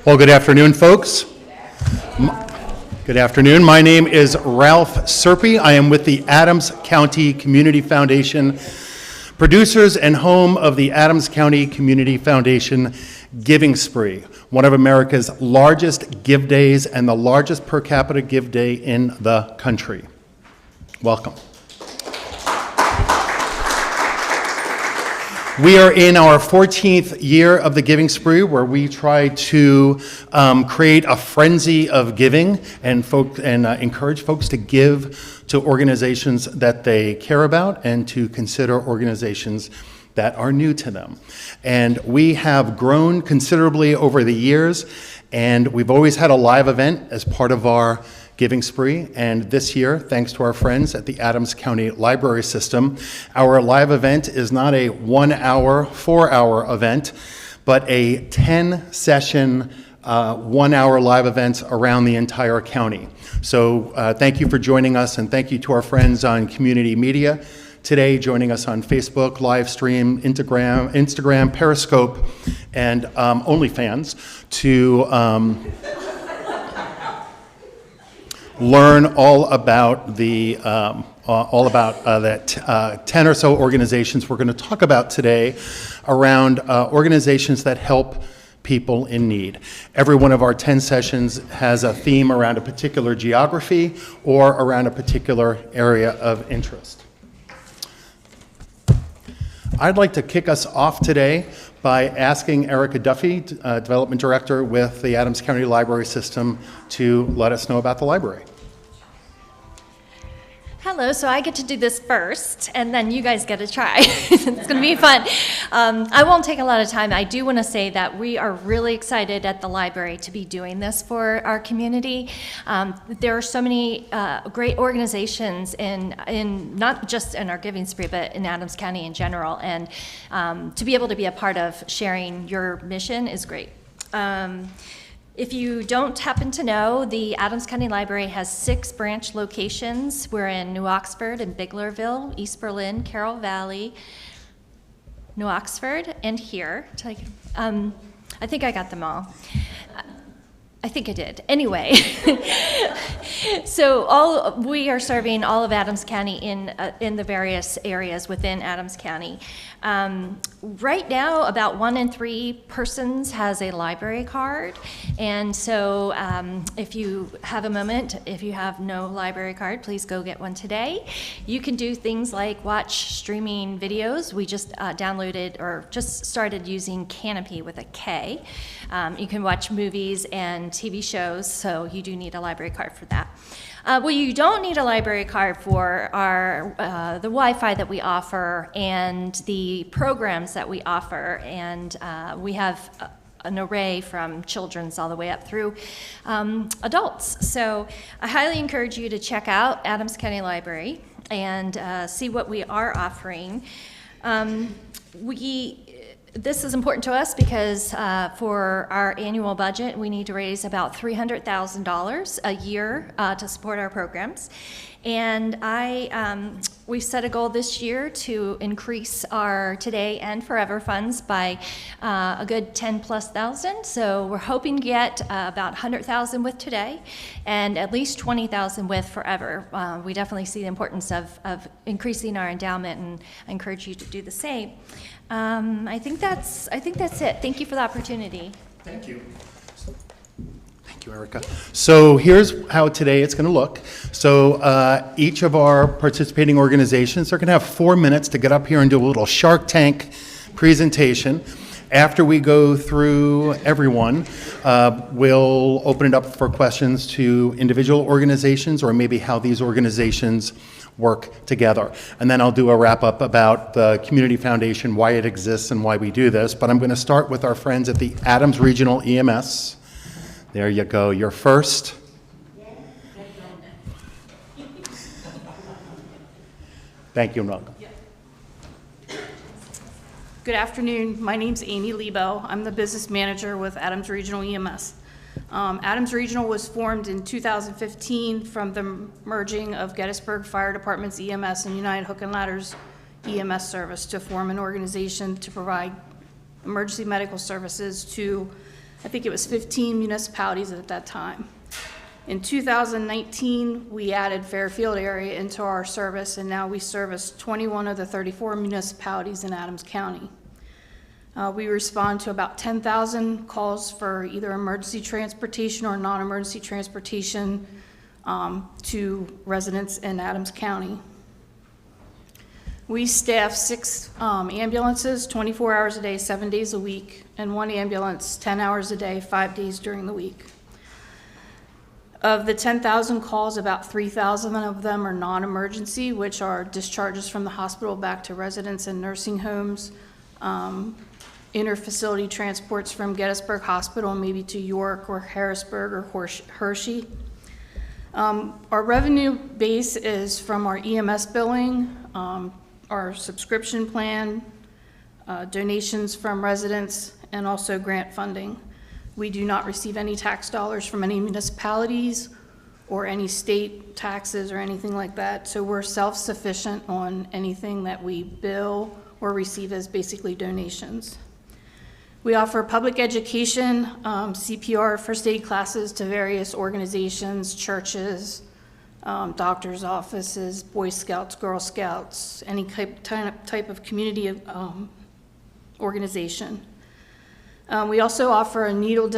Well, good afternoon, folks. Good afternoon. My name is Ralph Serpy. I am with the Adams County Community Foundation, producers and home of the Adams County Community Foundation Giving Spree, one of America's largest give days and the largest per capita give day in the country. Welcome. We are in our 14th year of the Giving Spree, where we try to create a frenzy of giving and encourage folks to give to organizations that they care about and to consider organizations that are new to them. And we have grown considerably over the years, and we've always had a live event as part of our Giving Spree, and this year, thanks to our friends at the Adams County Library System, our live event is not a 1 hour, 4 hour event, but a 10-session, 1 hour live event around the entire county. So thank you for joining us, and thank you to our friends on community media today, joining us on Facebook, live stream, Instagram, Periscope, and OnlyFans to learn all about the 10 or so organizations we're going to talk about today around organizations that help people in need. Every one of our 10 sessions has a theme around a particular geography or around a particular area of interest. I'd like to kick us off today by asking Erica Duffy, Development Director with the Adams County Library System, to let us know about the library. Hello, so I get to do this first, and then you guys get to try. It's going to be fun. I won't take a lot of time. I do want to say that we are really excited at the library to be doing this for our community. There are so many great organizations in not just in our Giving Spree, but in Adams County in general, and to be able to be a part of sharing your mission is great. If you don't happen to know, the Adams County Library has 6 branch locations. We're in New Oxford and Biglerville, East Berlin, Carroll Valley, New Oxford, and here. I think I got them all. I think I did. Anyway, so we are serving all of Adams County in the various areas within Adams County. Right now, about 1 in 3 persons has a library card, and so if you have a moment, if you have no library card, please go get one today. You can do things like watch streaming videos. We just downloaded or just started using Canopy with a K. You can watch movies and TV shows, so you do need a library card for that. What you don't need a library card for are the Wi-Fi that we offer and the programs that we offer, and we have an array from children's all the way up through adults. So I highly encourage you to check out Adams County Library and see what we are offering. This is important to us because for our annual budget, we need to raise about $300,000 a year to support our programs. And we set a goal this year to increase our Today and Forever funds by a good 10,000+. So we're hoping to get about 100,000 with Today and at least 20,000 with Forever. We definitely see the importance of increasing our endowment, and I encourage you to do the same. I think that's it. Thank you for the opportunity. Thank you. Thank you, Erica. So here's how today it's going to look. So each of our participating organizations are going to have 4 minutes to get up here and do a little Shark Tank presentation. After we go through everyone, we'll open it up for questions to individual organizations or maybe how these organizations work together. And then I'll do a wrap up about the Community Foundation, why it exists and why we do this. But I'm going to start with our friends at the Adams Regional EMS. There you go. You're first. Thank you, Noel. Good afternoon. My name's Amy Lebo. I'm the business manager with Adams Regional EMS. Adams Regional was formed in 2015 from the merging of Gettysburg Fire Department's EMS and United Hook and Ladder's EMS service to form an organization to provide emergency medical services to I think it was 15 municipalities at that time. In 2019, we added Fairfield area into our service, and now we service 21 of the 34 municipalities in Adams County. We respond to about 10,000 calls for either emergency transportation or non-emergency transportation to residents in Adams County. We staff 6 ambulances, 24 hours a day, 7 days a week, and 1 ambulance, 10 hours a day, 5 days during the week. Of the 10,000 calls, about 3,000 of them are non-emergency, which are discharges from the hospital back to residents and nursing homes, inter-facility transports from Gettysburg Hospital, maybe to York or Harrisburg or Hershey. Our revenue base is from our EMS billing, our subscription plan, donations from residents, and also grant funding. We do not receive any tax dollars from any municipalities or any state taxes or anything like that, so we're self-sufficient on anything that we bill or receive as basically donations. We offer public education, CPR, first aid classes to various organizations, churches, doctors' offices, Boy Scouts, Girl Scouts, any type of community organization. We also offer a needle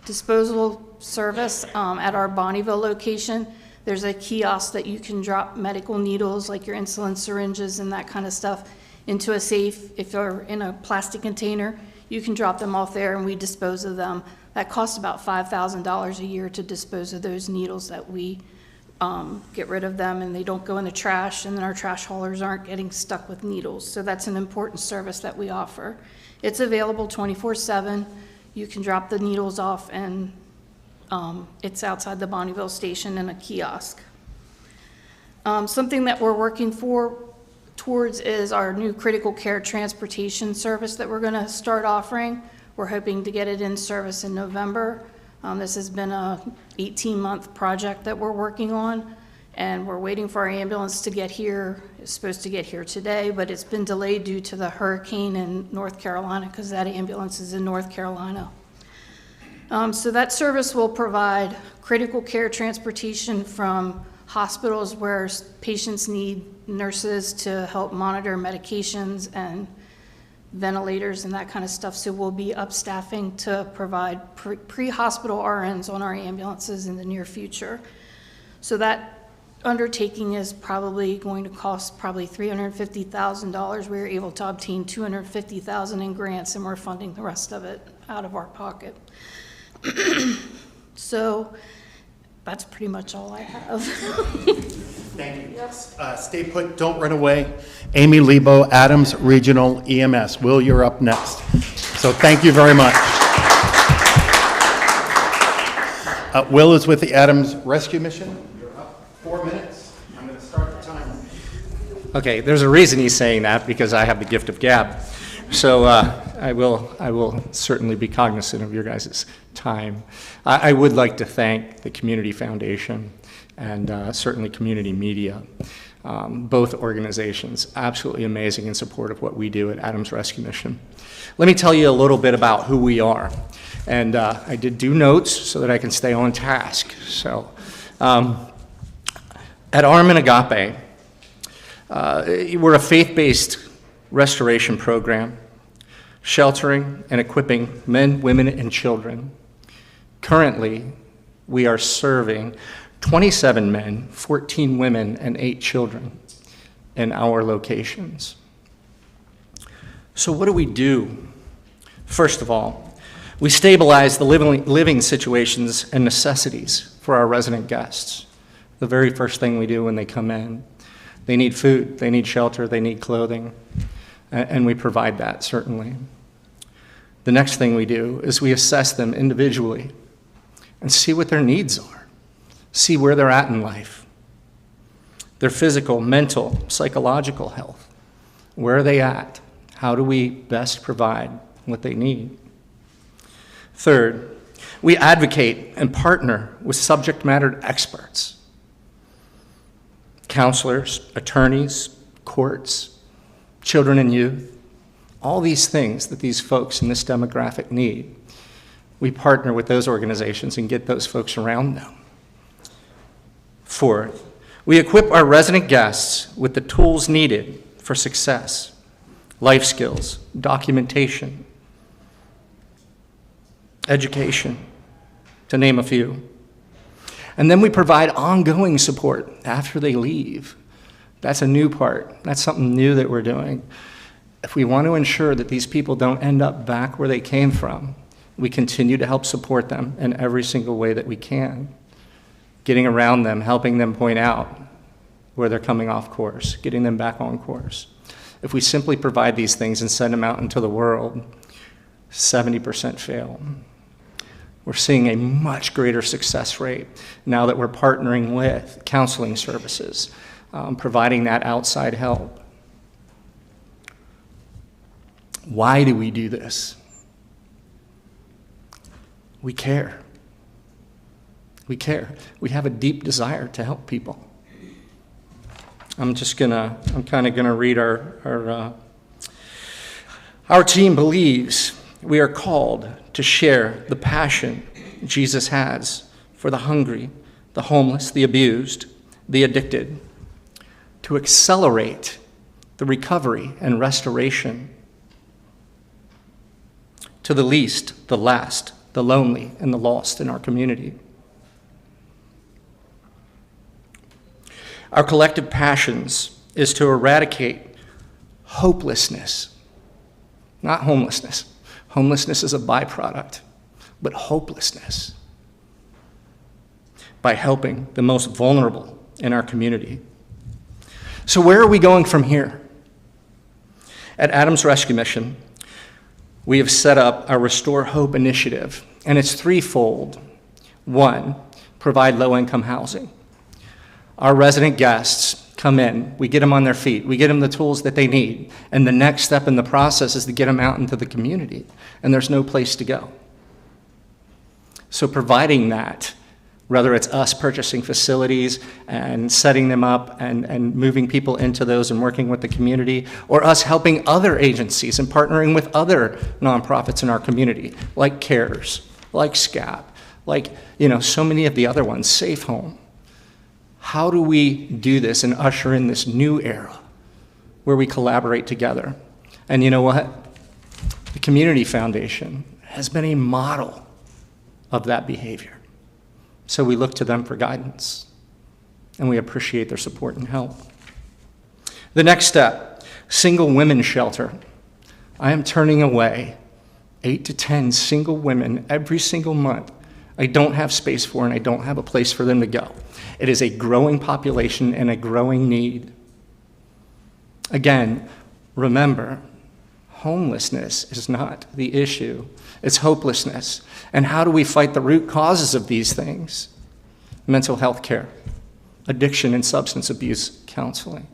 disposal service at our Bonneville location. There's a kiosk that you can drop medical needles like your insulin syringes and that kind of stuff into a safe. If they're in a plastic container, you can drop them off there and we dispose of them. That costs about $5,000 a year to dispose of those needles that we get rid of them, and they don't go in the trash, and then our trash haulers aren't getting stuck with needles. So that's an important service that we offer. It's available 24/7. You can drop the needles off, and it's outside the Bonneville station in a kiosk. Something that we're working towards is our new critical care transportation service that we're going to start offering. We're hoping to get it in service in November. This has been a 18-month project that we're working on, and we're waiting for our ambulance to get here. It's supposed to get here today, but it's been delayed due to the hurricane in North Carolina because that ambulance is in North Carolina. So that service will provide critical care transportation from hospitals where patients need nurses to help monitor medications and ventilators and that kind of stuff. So we'll be upstaffing to provide pre-hospital RNs on our ambulances in the near future. So that undertaking is probably going to cost probably $350,000. We were able to obtain $250,000 in grants, and we're funding the rest of it out of our pocket. So that's pretty much all I have. Thank you. Yes. Stay put, don't run away. Amy Lebo, Adams Regional EMS. Will, you're up next. So thank you very much. Will is with the Adams Rescue Mission. You're up 4 minutes. I'm going to start the timer. Okay, there's a reason he's saying that, because I have the gift of gab. So I will certainly be cognizant of your guys' time. I would like to thank the Community Foundation and certainly community media. Both organizations, absolutely amazing in support of what we do at Adams Rescue Mission. Let me tell you a little bit about who we are. And I did do notes so that I can stay on task. So at Arm and Agape, we're a faith-based restoration program, sheltering and equipping men, women, and children. Currently, we are serving 27 men, 14 women, and 8 children in our locations. So what do we do? First of all, we stabilize the living situations and necessities for our resident guests. The very first thing we do when they come in. They need food, they need shelter, they need clothing, and we provide that, certainly. The next thing we do is we assess them individually and see what their needs are, see where they're at in life, their physical, mental, psychological health. Where are they at? How do we best provide what they need? Third, we advocate and partner with subject matter experts, counselors, attorneys, courts, children and youth, All these things that these folks in this demographic need, we partner with those organizations and get those folks around them. Fourth, we equip our resident guests with the tools needed for success, life skills, documentation, education, to name a few. And then we provide ongoing support after they leave. That's a new part. That's something new that we're doing. If we want to ensure that these people don't end up back where they came from, we continue to help support them in every single way that we can. Getting around them, helping them point out where they're coming off course, getting them back on course. If we simply provide these things and send them out into the world, 70% fail. We're seeing a much greater success rate now that we're partnering with counseling services, providing that outside help. Why do we do this? We care. We care. We have a deep desire to help people. I'm kind of gonna read our team believes we are called to share the passion Jesus has for the hungry, the homeless, the abused, the addicted, to accelerate the recovery and restoration to the least, the last, the lonely, and the lost in our community. Our collective passions is to eradicate hopelessness, not homelessness. Homelessness is a byproduct, but hopelessness, by helping the most vulnerable in our community. So where are we going from here? At Adams Rescue Mission, we have set up our Restore Hope initiative, and it's threefold. One, provide low-income housing. Our resident guests come in, we get them on their feet, we get them the tools that they need, and the next step in the process is to get them out into the community, and there's no place to go. So providing that, whether it's us purchasing facilities and setting them up and moving people into those and working with the community, or us helping other agencies and partnering with other nonprofits in our community, like C.A.R.E.S, like SCAP, like so many of the other ones, Safe Home. How do we do this and usher in this new era where we collaborate together? And you know what? The Community Foundation has been a model of that behavior. So we look to them for guidance, and we appreciate their support and help. The next step, single women's shelter. I am turning away 8 to 10 single women every single month I don't have space for, and I don't have a place for them to go. It is a growing population and a growing need. Again, remember, homelessness is not the issue. It's hopelessness. And how do we fight the root causes of these things? Mental health care, addiction and substance abuse counseling,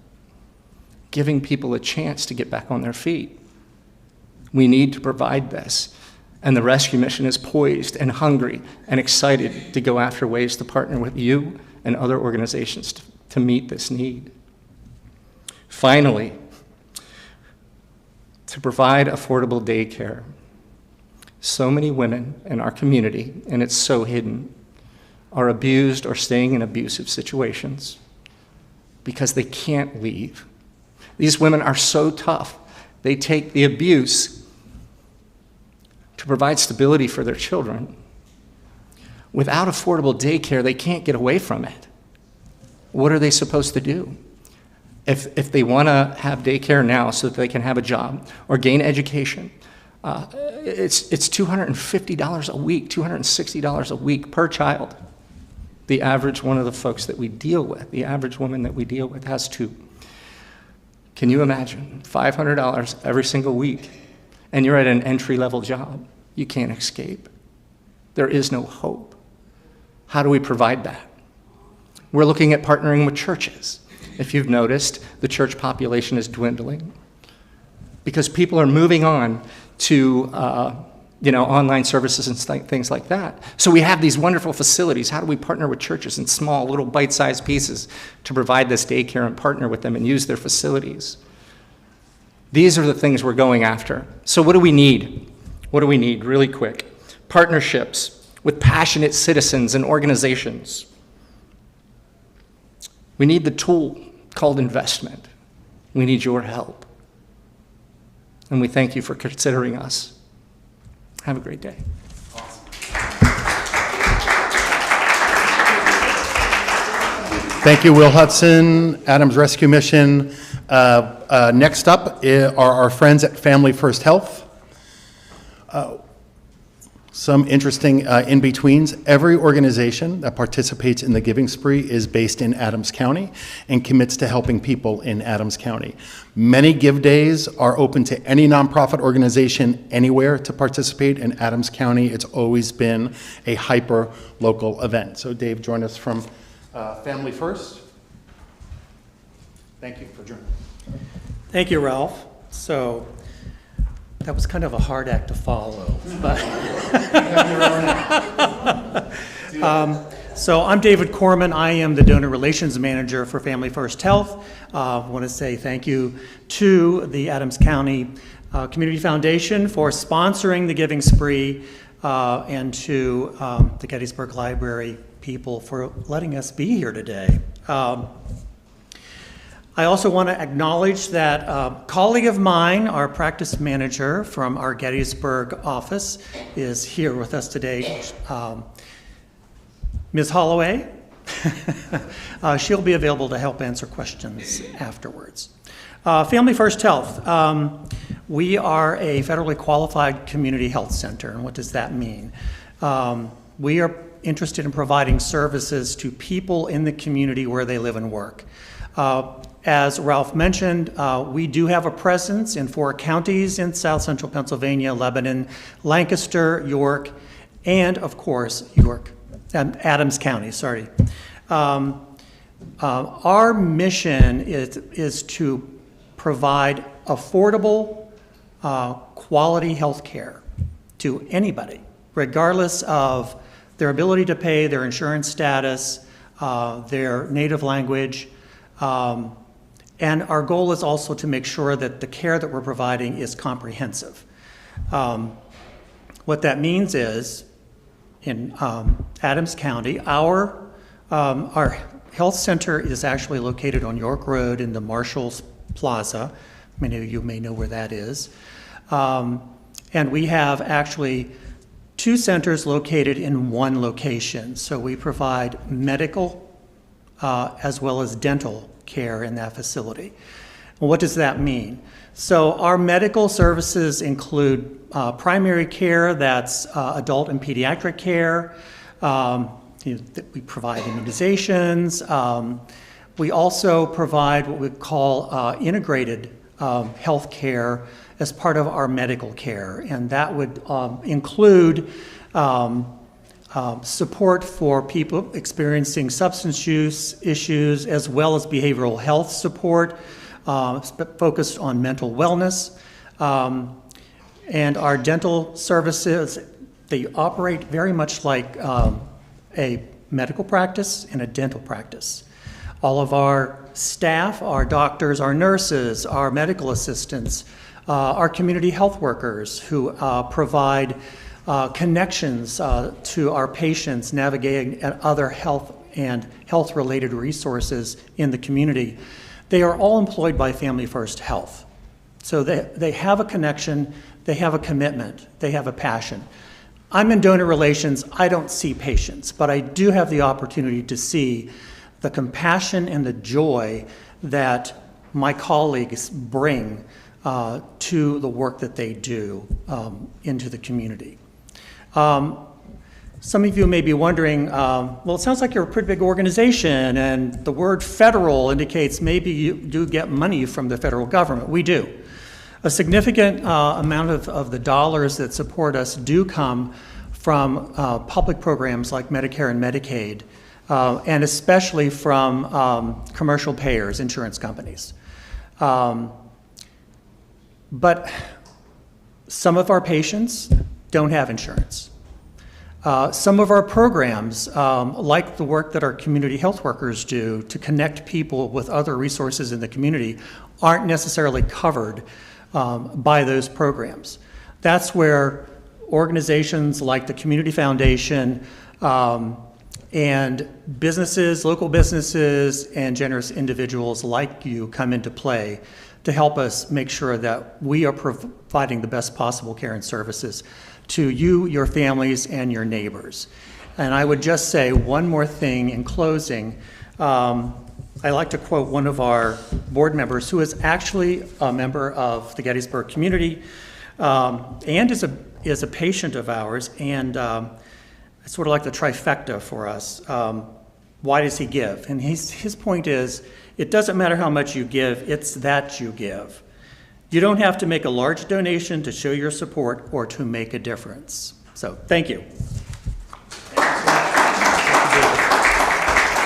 giving people a chance to get back on their feet. We need to provide this. And the rescue mission is poised and hungry and excited to go after ways to partner with you and other organizations to meet this need. Finally, to provide affordable daycare. So many women in our community, and it's so hidden, are abused or staying in abusive situations because they can't leave. These women are so tough. They take the abuse to provide stability for their children. Without affordable daycare, they can't get away from it. What are they supposed to do? If they want to have daycare now so that they can have a job or gain education, it's $250 a week, $260 a week per child. The average one of the folks that we deal with, the average woman that we deal with has 2. Can you imagine? $500 every single week, and you're at an entry-level job. You can't escape. There is no hope. How do we provide that? We're looking at partnering with churches. If you've noticed, the church population is dwindling because people are moving on to online services and things like that. So we have these wonderful facilities. How do we partner with churches in small, little bite-sized pieces to provide this daycare and partner with them and use their facilities? These are the things we're going after. So what do we need? What do we need, really quick? Partnerships with passionate citizens and organizations. We need the tool called investment. We need your help. And we thank you for considering us. Have a great day. Thank you, Will Hudson, Adams Rescue Mission. Next up are our friends at Family First Health. Some interesting in-betweens. Every organization that participates in the Giving Spree is based in Adams County and commits to helping people in Adams County. Many give days are open to any nonprofit organization anywhere to participate. In Adams County, it's always been a hyper-local event. So Dave, join us from Family First. Thank you for joining. Thank you, Ralph. So that was kind of a hard act to follow. But so I'm David Corman. I am the Donor Relations Manager for Family First Health. I want to say thank you to the Adams County Community Foundation for sponsoring the Giving Spree and to the Gettysburg Library people for letting us be here today. I also want to acknowledge that a colleague of mine, our practice manager from our Gettysburg office, is here with us today. Ms. Holloway. She'll be available to help answer questions afterwards. Family First Health. We are a federally qualified community health center. And what does that mean? We are interested in providing services to people in the community where they live and work. As Ralph mentioned, we do have a presence in 4 counties in South Central Pennsylvania: Lebanon, Lancaster, York, and of course, Adams County, sorry. Our mission is to provide affordable, quality health care to anybody, regardless of their ability to pay, their insurance status, their native language. And our goal is also to make sure that the care that we're providing is comprehensive. What that means is, in Adams County, our health center is actually located on York Road in the Marshall's Plaza. Many of you may know where that is. And we have actually 2 centers located in 1 location. So we provide medical as well as dental care in that facility. Well, what does that mean? So our medical services include primary care, that's adult and pediatric care. We provide immunizations. We also provide what we call integrated health care as part of our medical care, and that would include support for people experiencing substance use issues, as well as behavioral health support focused on mental wellness. And our dental services, they operate very much like a medical practice and a dental practice. All of our staff, our doctors, our nurses, our medical assistants, our community health workers who provide connections to our patients navigating other health and health-related resources in the community. They are all employed by Family First Health. So they have a connection, they have a commitment, they have a passion. I'm in donor relations, I don't see patients, but I do have the opportunity to see the compassion and the joy that my colleagues bring to the work that they do into the community. Some of you may be wondering, well, it sounds like you're a pretty big organization, and the word federal indicates maybe you do get money from the federal government. We do. A significant amount of the dollars that support us do come from public programs like Medicare and Medicaid, and especially from commercial payers, insurance companies. But some of our patients don't have insurance. Some of our programs, like the work that our community health workers do to connect people with other resources in the community, aren't necessarily covered by those programs. That's where organizations like the Community Foundation and businesses, local businesses, and generous individuals like you come into play to help us make sure that we are providing the best possible care and services to you, your families, and your neighbors. And I would just say one more thing in closing. I like to quote one of our board members who is actually a member of the Gettysburg community and is a patient of ours, and it's sort of like the trifecta for us. Why does he give? And his point is, it doesn't matter how much you give, it's that you give. You don't have to make a large donation to show your support or to make a difference. So, thank you.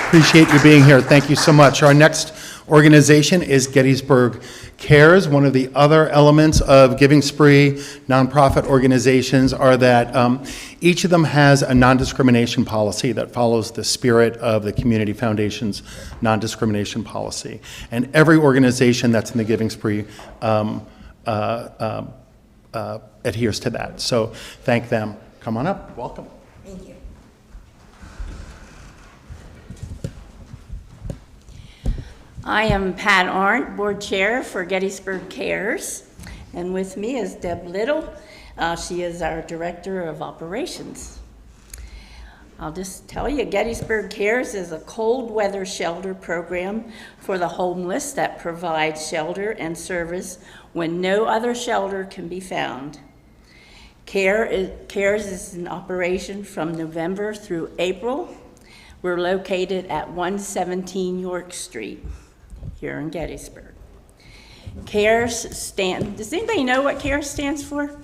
Appreciate you being here. Thank you so much. Our next organization is Gettysburg C.A.R.E.S. One of the other elements of Giving Spree nonprofit organizations are that each of them has a non-discrimination policy that follows the spirit of the Community Foundation's non-discrimination policy. And every organization that's in the Giving Spree adheres to that. So thank them. Come on up. Welcome. Thank you. I am Pat Arndt, Board Chair for Gettysburg C.A.R.E.S., and with me is Deb Little. She is our Director of Operations. I'll just tell you, Gettysburg C.A.R.E.S. is a cold weather shelter program for the homeless that provides shelter and when no other shelter can be found. C.A.R.E.S. is in operation from November through April. We're located at 117 York Street here in Gettysburg. C.A.R.E.S. does anybody know what C.A.R.E.S. stands for?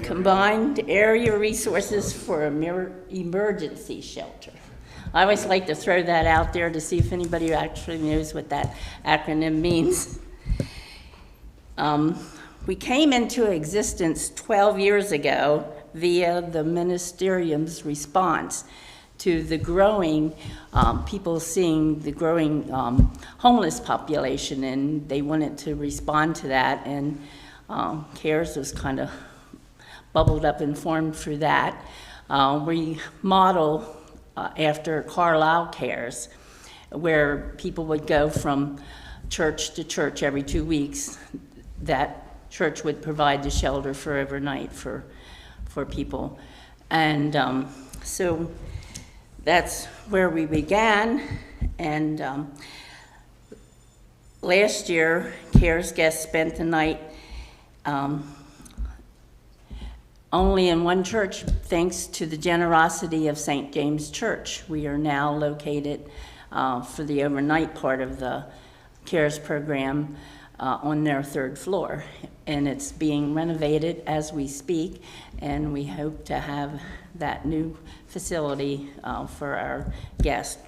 Combined Area Resources for Emergency Shelter. I always like to throw that out there to see if anybody actually knows what that acronym means. We came into existence 12 years ago via the ministerium's response to the growing, people seeing the growing homeless population, and they wanted to respond to that, and C.A.R.E.S. was kind of bubbled up and formed through that. We model after Carlisle C.A.R.E.S., where people would go from church to church every 2 weeks. That church would provide the shelter for overnight for people. And so that's where we began. And last year, C.A.R.E.S. guests spent the night only in one church, thanks to the generosity of St. James Church. We are now located for the overnight part of the C.A.R.E.S. program on their 3rd floor. And it's being renovated as we speak, and we hope to have that new facility for our guests.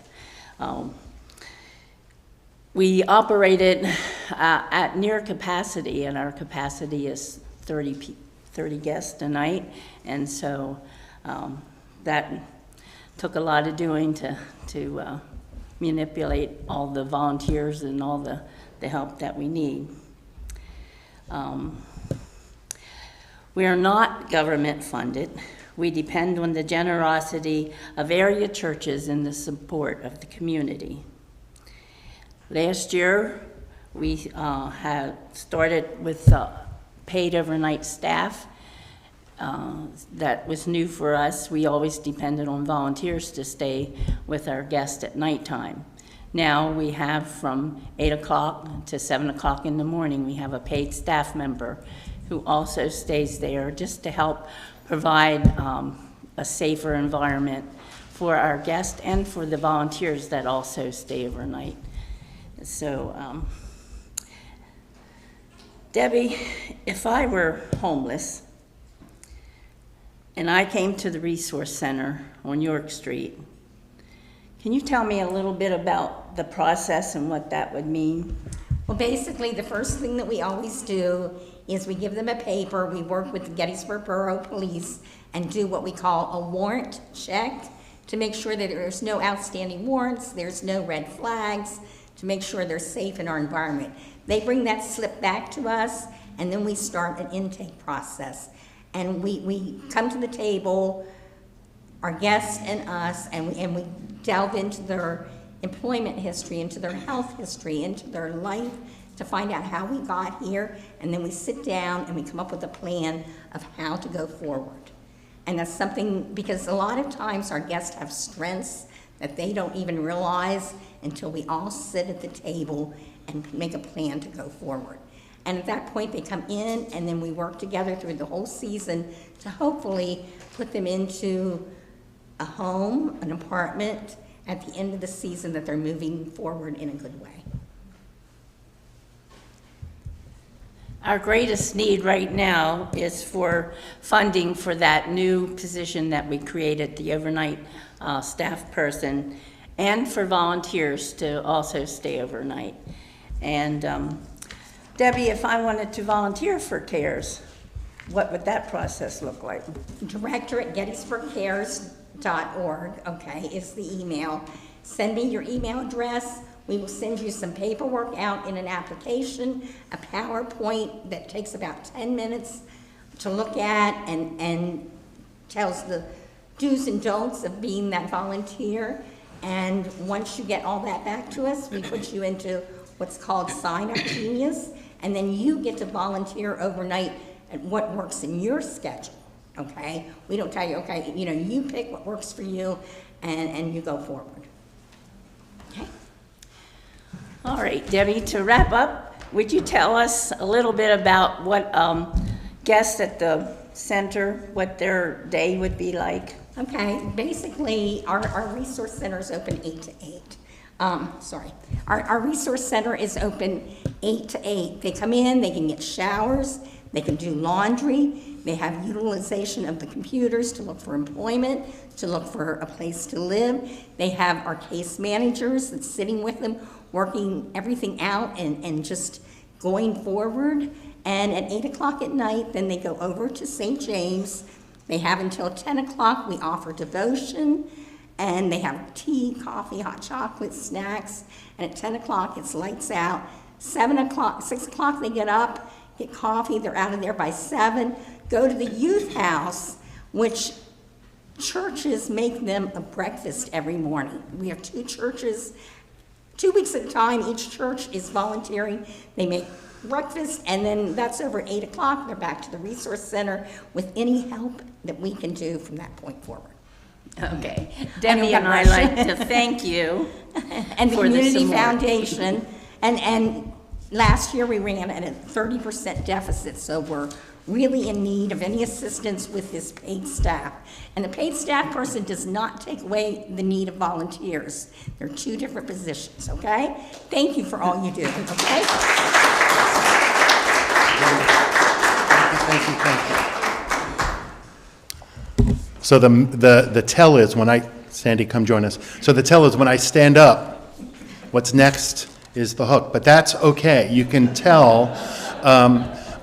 We operated at near capacity, and our capacity is 30 guests a night, and so that took a lot of doing to manipulate all the volunteers and all the help that we need. We are not government funded. We depend on the generosity of area churches and the support of the community. Last year, we had started with paid overnight staff. That was new for us. We always depended on volunteers to stay with our guests at nighttime. Now we have from 8 o'clock to 7 o'clock in the morning, we have a paid staff member who also stays there just to help provide a safer environment for our guests and for the volunteers that also stay overnight. So, Debbie, if I were homeless and I came to the Resource Center on York Street, can you tell me a little bit about the process and what that would mean? Well, basically, the first thing that we always do is we give them a paper. We work with the Gettysburg Borough Police and do what we call a warrant check to make sure that there's no outstanding warrants, there's no red flags, to make sure they're safe in our environment. They bring that slip back to us, and then we start an intake process. And we come to the table, our guests and us, and we delve into their employment history, into their health history, into their life, to find out how we got here, and then we sit down and we come up with a plan of how to go forward. And that's something, because a lot of times our guests have strengths that they don't even realize until we all sit at the table and make a plan to go forward. And at that point, they come in, and then we work together through the whole season to hopefully put them into a home, an apartment, at the end of the season, that they're moving forward in a good way. Our greatest need right now is for funding for that new position that we created, the overnight staff person, and for volunteers to also stay overnight. And Debbie, if I wanted to volunteer for C.A.R.E.S, what would that process look like? Director at Gettysburg C.A.R.E.S.org, okay, is the email. Send me your email address. We will send you some paperwork out in an application, a PowerPoint that takes about 10 minutes to look at and tells the do's and don'ts of being that volunteer. And once you get all that back to us, we put you into what's called Sign Up Genius, and then you get to volunteer overnight at what works in your schedule, okay? We don't tell you, okay, you pick what works for you, and you go forward. Okay? All right, Debbie, to wrap up, would you tell us a little bit about what guests at the center, what their day would be like? Okay, basically, our resource center is open 8 to 8. Our resource center is open 8 to 8. They come in, they can get showers, they can do laundry, they have utilization of the computers to look for employment, to look for a place to live. They have our case managers that's sitting with them, working everything out and just going forward. And at 8 o'clock at night, then they go over to St. James. They have until 10 o'clock, we offer devotion, and they have tea, coffee, hot chocolate, snacks, and at 10 o'clock, it's lights out. 6 o'clock, they get up, get coffee, they're out of there by 7, go to the youth house, which churches make them a breakfast every morning. We have 2 churches, 2 weeks at a time, each church is volunteering. They make breakfast, and then that's over at 8 o'clock. They're back to the resource center with any help that we can do from that point forward. Okay. Debbie and I like to thank you and the for Community award. Foundation. And last year we ran at a 30% deficit, so we're really in need of any assistance with this paid staff. And the paid staff person does not take away the need of volunteers. They're 2 different positions, okay? Thank you for all you do, okay? Thank you. So the tell is when Sandy, come join us. So the tell is when I stand up, what's next is the hook. But that's okay. You can tell.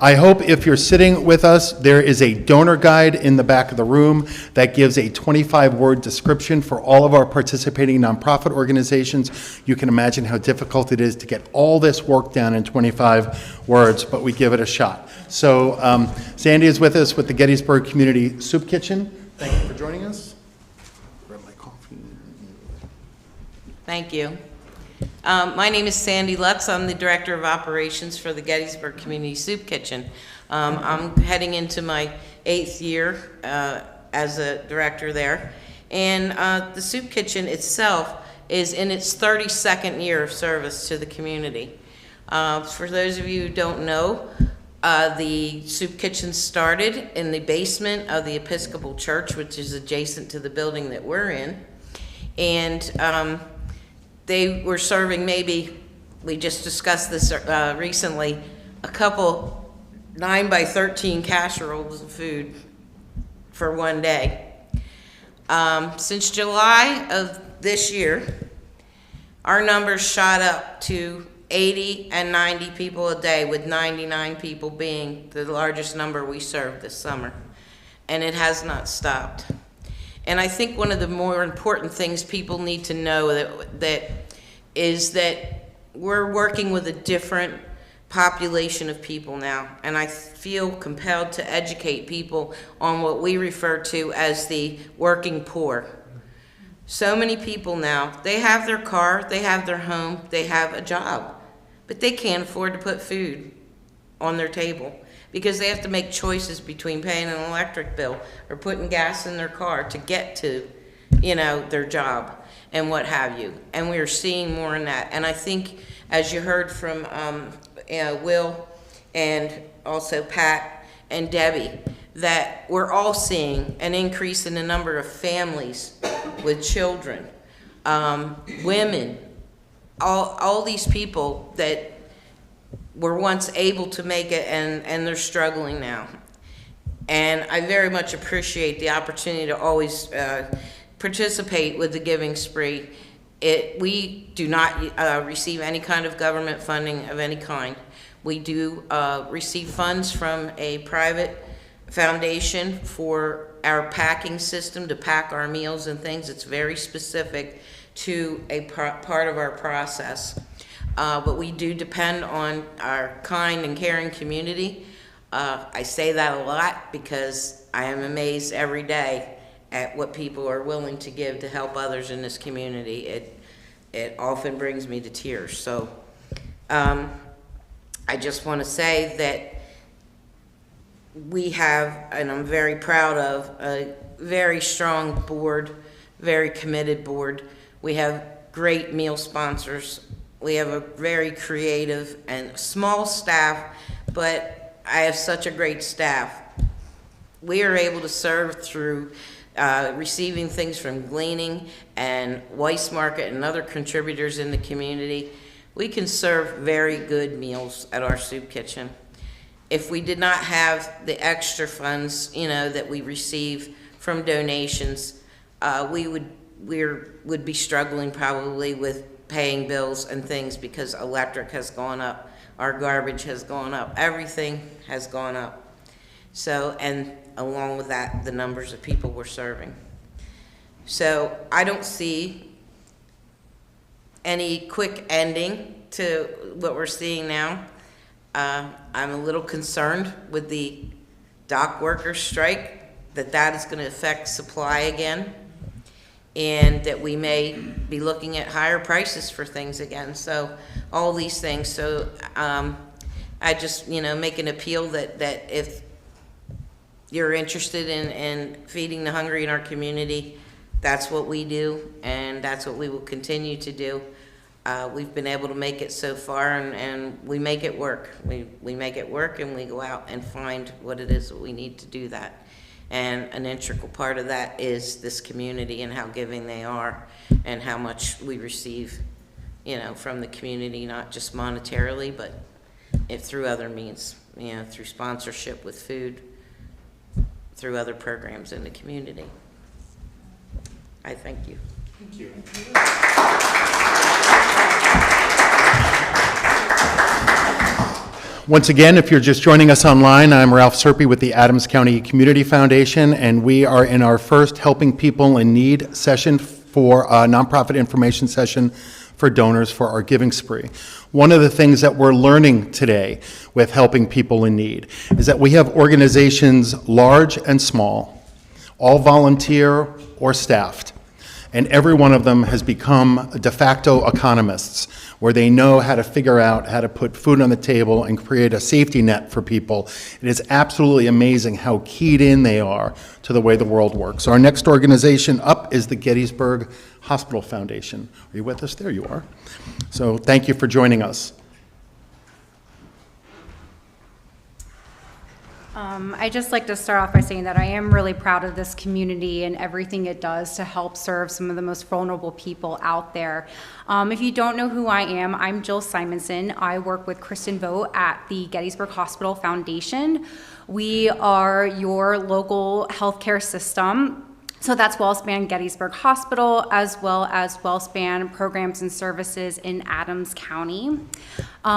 I hope if you're sitting with us, there is a donor guide in the back of the room that gives a 25-word description for all of our participating nonprofit organizations. You can imagine how difficult it is to get all this work down in 25 words, but we give it a shot. So Sandy is with us with the Gettysburg Community Soup Kitchen. Thank you for joining us. Grab my coffee. Thank you. My name is Sandy Lutz. I'm the Director of Operations for the Gettysburg Community Soup Kitchen. I'm heading into my 8th year as a director there. And the Soup Kitchen itself is in its 32nd year of service to the community. For those of you who don't know, the Soup Kitchen started in the basement of the Episcopal Church, which is adjacent to the building that we're in. And they were serving maybe, we just discussed this recently, a couple 9x13 casseroles of food for one day. Since July of this year, our numbers shot up to 80 and 90 people a day, with 99 people being the largest number we served this summer. And it has not stopped. And I think one of the more important things people need to know that is that we're working with a different population of people now, and I feel compelled to educate people on what we refer to as the working poor. So many people now, they have their car, they have their home, they have a job, but they can't afford to put food on their table because they have to make choices between paying an electric bill or putting gas in their car to get to, their job and what have you. And we're seeing more in that. And I think, as you heard from Will and also Pat and Debbie, that we're all seeing an increase in the number of families with children, women, all these people that were once able to make it and they're struggling now. And I very much appreciate the opportunity to always participate with the Giving Spree. We do not receive any kind of government funding of any kind. We do receive funds from a private foundation for our packing system to pack our meals and things. It's very specific to a part of our process. But we do depend on our kind and caring community. I say that a lot because I am amazed every day at what people are willing to give to help others in this community. It often brings me to tears. So I just want to say that we have, and I'm very proud of, a very strong board, very committed board. We have great meal sponsors. We have a very creative and small staff, but I have such a great staff. We are able to serve through receiving things from Gleaning and Weiss Market and other contributors in the community. We can serve very good meals at our soup kitchen. If we did not have the extra funds, that we receive from donations, we would be struggling probably with paying bills and things because electric has gone up, our garbage has gone up, everything has gone up. So, and along with that, the numbers of people we're serving. So I don't see any quick ending to what we're seeing now. I'm a little concerned with the dock workers strike, that is going to affect supply again, and that we may be looking at higher prices for things again. So all these things. So I just, make an appeal that if you're interested in feeding the hungry in our community, that's what we do, and that's what we will continue to do. We've been able to make it so far, and we make it work. We make it work, and we go out and find what it is that we need to do that. And an integral part of that is this community and how giving they are and how much we receive, from the community, not just monetarily, but through other means, through sponsorship with food, through other programs in the community. I thank you. Thank you. Once again, if you're just joining us online, I'm Ralph Serpy with the Adams County Community Foundation, and we are in our first Helping People in Need session for a nonprofit information session for donors for our Giving Spree. One of the things that we're learning today with Helping People in Need is that we have organizations large and small, all volunteer or staffed, and every one of them has become de facto economists, where they know how to figure out how to put food on the table and create a safety net for people. It is absolutely amazing how keyed in they are to the way the world works. So our next organization up is the Gettysburg Hospital Foundation. Are you with us? There you are. So thank you for joining us. I'd just like to start off by saying that I am really proud of this community and everything it does to help serve some of the most vulnerable people out there. If you don't know who I am, I'm Jill Simonson. I work with Kristen Vogt at the Gettysburg Hospital Foundation. We are your local healthcare system. So that's WellSpan Gettysburg Hospital, as well as WellSpan programs and services in Adams County.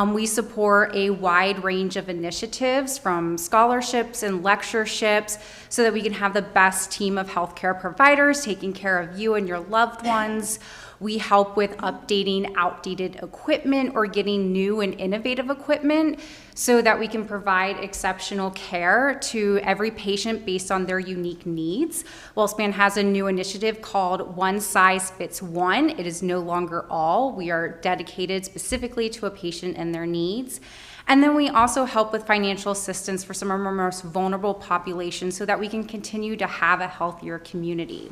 We support a wide range of initiatives, from scholarships and lectureships, so that we can have the best team of healthcare providers taking care of you and your loved ones. We help with updating outdated equipment or getting new and innovative equipment so that we can provide exceptional care to every patient based on their unique needs. WellSpan has a new initiative called One Size Fits One. It is no longer all. We are dedicated specifically to a patient and their needs. And then we also help with financial assistance for some of our most vulnerable populations so that we can continue to have a healthier community.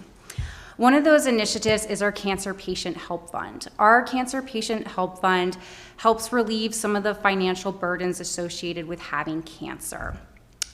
One of those initiatives is our Cancer Patient Help Fund. Our Cancer Patient Help Fund helps relieve some of the financial burdens associated with having cancer.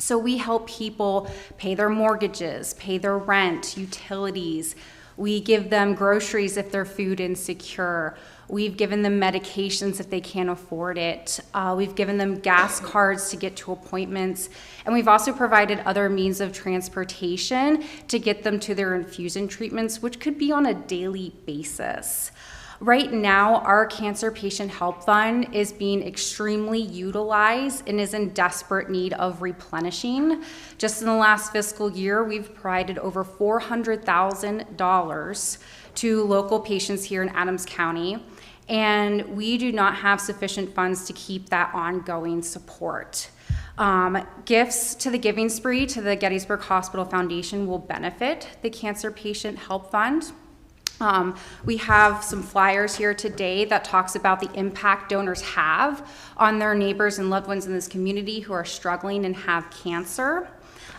So we help people pay their mortgages, pay their rent, utilities. We give them groceries if they're food insecure. We've given them medications if they can't afford it. We've given them gas cards to get to appointments. And we've also provided other means of transportation to get them to their infusion treatments, which could be on a daily basis. Right now, our Cancer Patient Help Fund is being extremely utilized and is in desperate need of replenishing. Just in the last fiscal year, we've provided over $400,000 to local patients here in Adams County, and we do not have sufficient funds to keep that ongoing support. Gifts to the Giving Spree to the Gettysburg Hospital Foundation will benefit the Cancer Patient Help Fund. We have some flyers here today that talks about the impact donors have on their neighbors and loved ones in this community who are struggling and have cancer.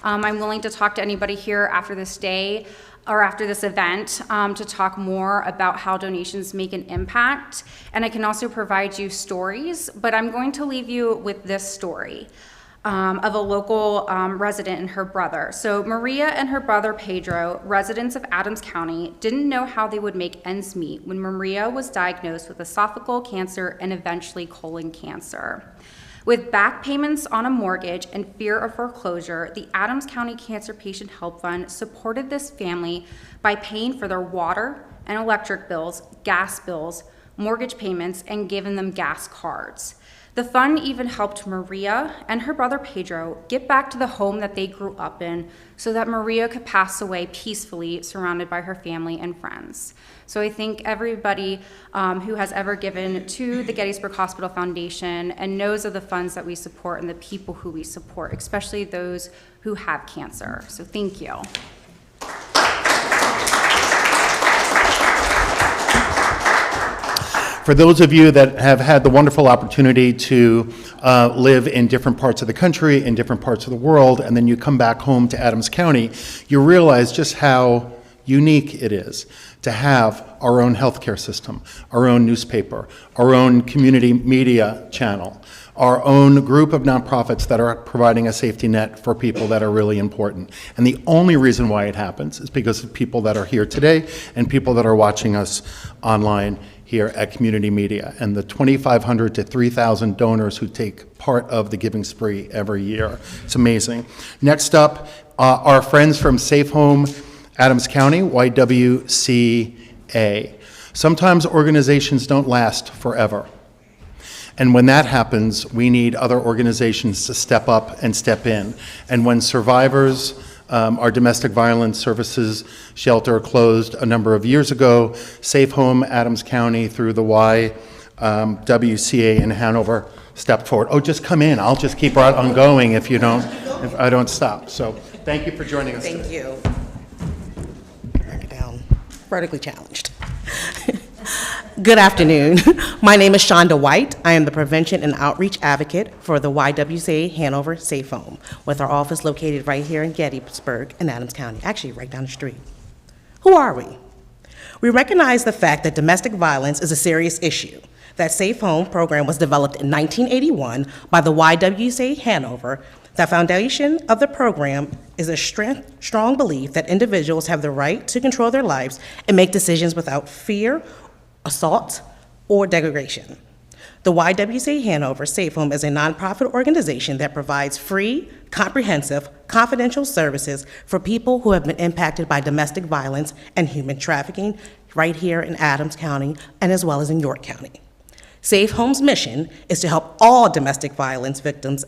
I'm willing to talk to anybody here after this day or after this event to talk more about how donations make an impact. And I can also provide you stories, but I'm going to leave you with this story. Of a local resident and her brother. So Maria and her brother Pedro, residents of Adams County, didn't know how they would make ends meet when Maria was diagnosed with esophageal cancer and eventually colon cancer. With back payments on a mortgage and fear of foreclosure, the Adams County Cancer Patient Help Fund supported this family by paying for their water and electric bills, gas bills, mortgage payments, and giving them gas cards. The fund even helped Maria and her brother Pedro get back to the home that they grew up in so that Maria could pass away peacefully surrounded by her family and friends. So I thank everybody who has ever given to the Gettysburg Hospital Foundation and knows of the funds that we support and the people who we support, especially those who have cancer. So thank you. For those of you that have had the wonderful opportunity to live in different parts of the country, in different parts of the world, and then you come back home to Adams County, you realize just how unique it is to have our own healthcare system, our own newspaper, our own community media channel, our own group of nonprofits that are providing a safety net for people that are really important. And the only reason why it happens is because of people that are here today and people that are watching us online here at Community Media, and the 2,500 to 3,000 donors who take part of the Giving Spree every year. It's amazing. Next up, our friends from Safe Home Adams County, YWCA. Sometimes organizations don't last forever. And when that happens, we need other organizations to step up and step in. And when survivors, our domestic violence services shelter closed a number of years ago, Safe Home Adams County through the YWCA in Hanover stepped forward. Oh, just come in. I'll just keep right on going if I don't stop. So thank you for joining us. Thank you. Back it down. Vertically challenged. Good afternoon. My name is Shonda White. I am the Prevention and Outreach Advocate for the YWCA Hanover Safe Home, with our office located right here in Gettysburg in Adams County, actually right down the street. Who are we? We recognize the fact that domestic violence is a serious issue. That Safe Home program was developed in 1981 by the YWCA Hanover. The foundation of the program is a strong belief that individuals have the right to control their lives and make decisions without fear, assault, or degradation. The YWCA Hanover Safe Home is a nonprofit organization that provides free, comprehensive, confidential services for people who have been impacted by domestic violence and human trafficking right here in Adams County and as well as in York County. Safe Home's mission is to help all domestic violence victims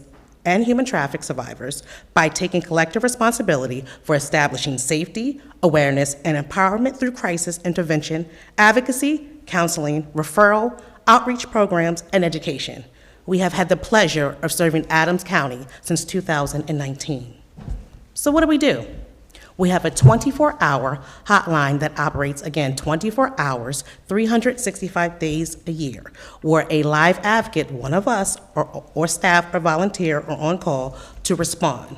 and human traffic survivors by taking collective responsibility for establishing safety, awareness, and empowerment through crisis intervention, advocacy, counseling, referral, outreach programs, and education. We have had the pleasure of serving Adams County since 2019. So what do? We have a 24-hour hotline that operates, again, 24 hours, 365 days a year, where a live advocate, one of us, or staff or volunteer are on call to respond.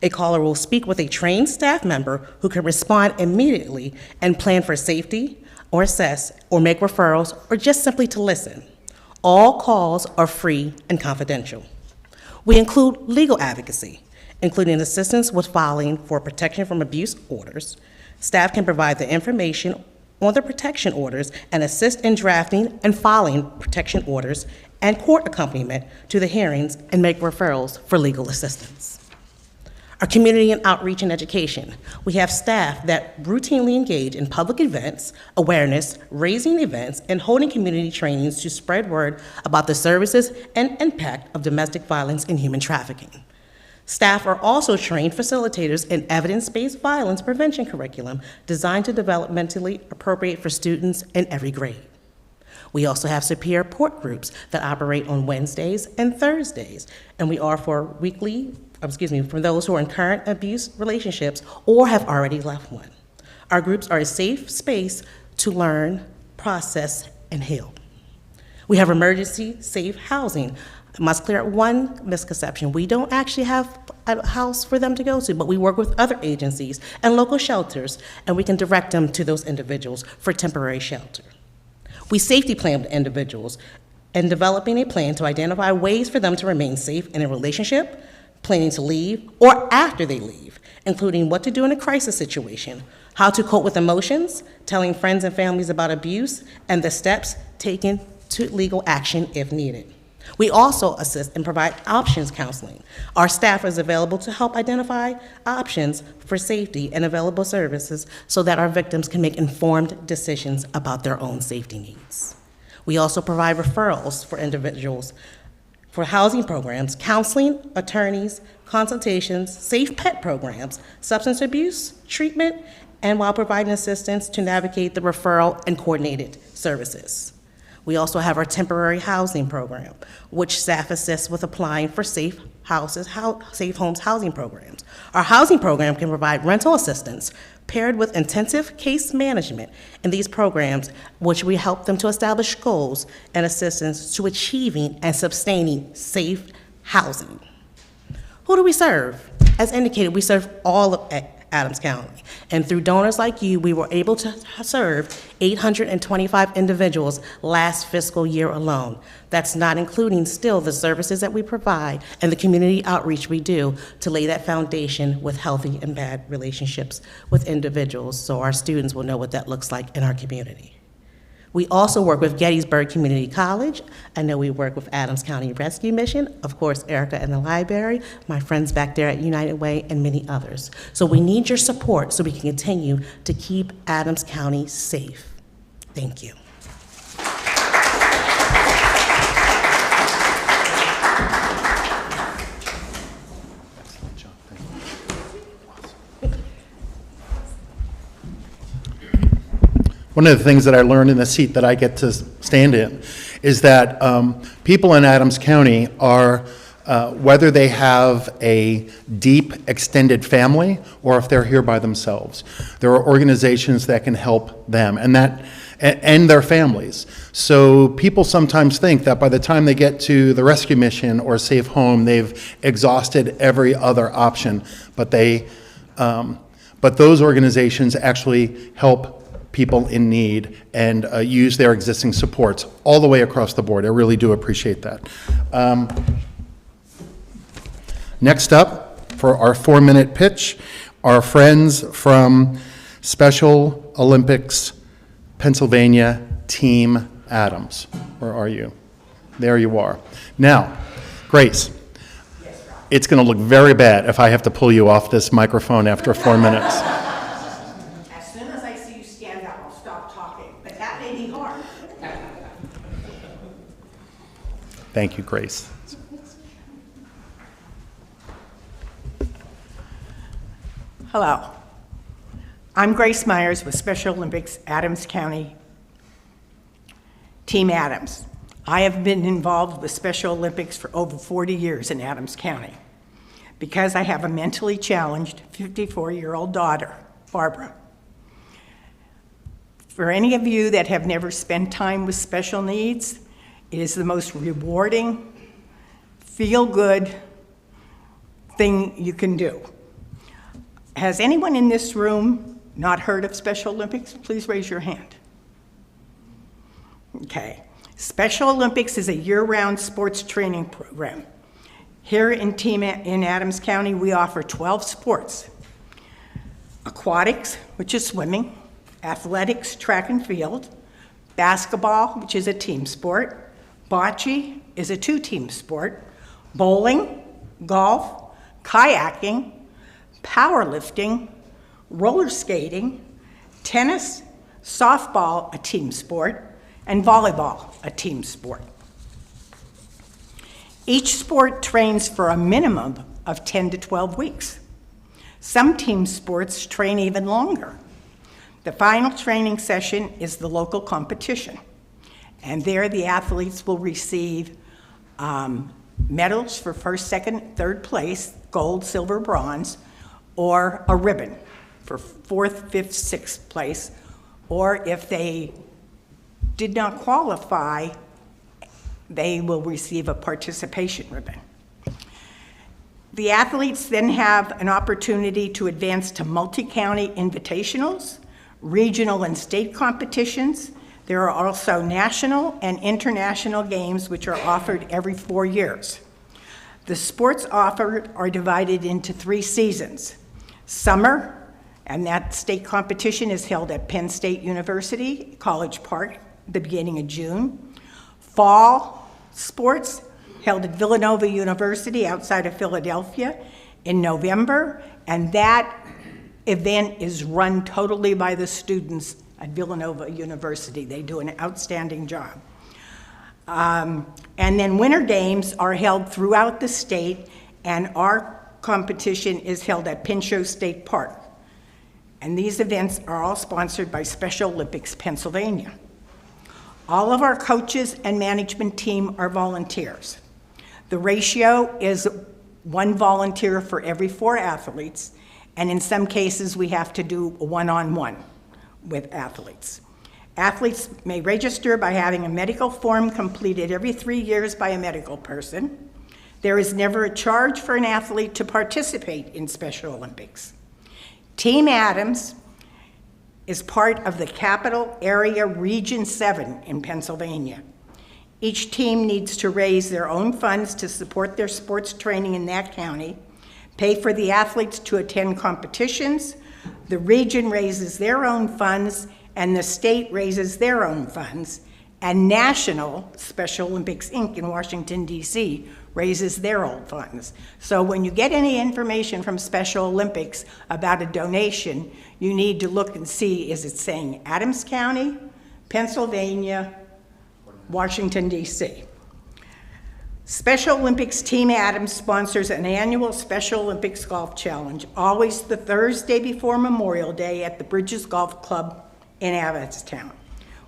A caller will speak with a trained staff member who can respond immediately and plan for safety, or assess, or make referrals, or just simply to listen. All calls are free and confidential. We include legal advocacy, including assistance with filing for protection from abuse orders. Staff can provide the information on the protection orders and assist in drafting and filing protection orders and court accompaniment to the hearings and make referrals for legal assistance. Our community and outreach and education. We have staff that routinely engage in public events, awareness, raising events, and holding community trainings to spread word about the services and impact of domestic violence and human trafficking. Staff are also trained facilitators in evidence-based violence prevention curriculum designed to developmentally appropriate for students in every grade. We also have superior support groups that operate on Wednesdays and Thursdays, and we are for those who are in current abuse relationships or have already left one. Our groups are a safe space to learn, process, and heal. We have emergency safe housing. I must clear up one misconception. We don't actually have a house for them to go to, but we work with other agencies and local shelters, and we can direct them to those individuals for temporary shelter. We safety plan with individuals and developing a plan to identify ways for them to remain safe in a relationship, planning to leave, or after they leave, including what to do in a crisis situation, how to cope with emotions, telling friends and families about abuse, and the steps taken to legal action if needed. We also assist and provide options counseling. Our staff is available to help identify options for safety and available services so that our victims can make informed decisions about their own safety needs. We also provide referrals for individuals for housing programs, counseling, attorneys, consultations, safe pet programs, substance abuse treatment, and while providing assistance to navigate the referral and coordinated services. We also have our temporary housing program, which staff assists with applying for safe homes housing programs. Our housing program can provide rental assistance paired with intensive case management in these programs, which we help them to establish goals and assistance to achieving and sustaining safe housing. Who do we serve? As indicated, we serve all of Adams County. And through donors like you, we were able to serve 825 individuals last fiscal year alone. That's not including still the services that we provide and the community outreach we do to lay that foundation with healthy and bad relationships with individuals so our students will know what that looks like in our community. We also work with Gettysburg Community College. I know we work with Adams County Rescue Mission, of course, Erica and the library, my friends back there at United Way, and many others. So we need your support so we can continue to keep Adams County safe. Thank you. One of the things that I learned in the seat that I get to stand in is that people in Adams County are, whether they have a deep extended family or if they're here by themselves, there are organizations that can help them and their families. So people sometimes think that by the time they get to the rescue mission or safe home, they've exhausted every other option, but those organizations actually help people in need and use their existing supports all the way across the board. I really do appreciate that. Next up, for our 4-minute pitch, our friends from Special Olympics Pennsylvania, Team Adams. Where are you? There you are. Now, Grace, it's going to look very bad if I have to pull you off this microphone after 4 minutes. Thank you, Grace. Hello. I'm Grace Myers with Special Olympics Adams County, Team Adams. I have been involved with Special Olympics for over 40 years in Adams County because I have a mentally challenged 54-year-old daughter, Barbara. For any of you that have never spent time with special needs, it is the most rewarding, feel-good thing you can do. Has anyone in this room not heard of Special Olympics? Please raise your hand. Okay. Special Olympics is a year-round sports training program. Here in Adams County, we offer 12 sports. Aquatics, which is swimming, athletics, track and field, basketball, which is a team sport, bocce is a two-team sport, bowling, golf, kayaking, powerlifting, roller skating, tennis, softball, a team sport, and volleyball, a team sport. Each sport trains for a minimum of 10 to 12 weeks. Some team sports train even longer. The final training session is the local competition, and there the athletes will receive medals for first, second, third place, gold, silver, bronze, or a ribbon for fourth, fifth, sixth place, or if they did not qualify, they will receive a participation ribbon. The athletes then have an opportunity to advance to multi-county invitationals, regional and state competitions. There are also national and international games which are offered every 4 years. The sports offered are divided into 3 seasons. Summer, and that state competition is held at Penn State University, College Park, the beginning of June. Fall sports held at Villanova University outside of Philadelphia in November, and that event is run totally by the students at Villanova University. They do an outstanding job. And then winter games are held throughout the state, and our competition is held at Pinchot State Park. And these events are all sponsored by Special Olympics Pennsylvania. All of our coaches and management team are volunteers. The ratio is 1 volunteer for every 4 athletes, and in some cases we have to do a one-on-one with athletes. Athletes may register by having a medical form completed every 3 years by a medical person. There is never a charge for an athlete to participate in Special Olympics. Team Adams is part of the Capital Area Region 7 in Pennsylvania. Each team needs to raise their own funds to support their sports training in that county, pay for the athletes to attend competitions, the region raises their own funds, and the state raises their own funds, and National Special Olympics Inc. in Washington, D.C. raises their own funds. So when you get any information from Special Olympics about a donation, you need to look and see, is it saying Adams County, Pennsylvania, Washington, D.C. Special Olympics Team Adams sponsors an annual Special Olympics Golf Challenge, always the Thursday before Memorial Day at the Bridges Golf Club in Abbottstown.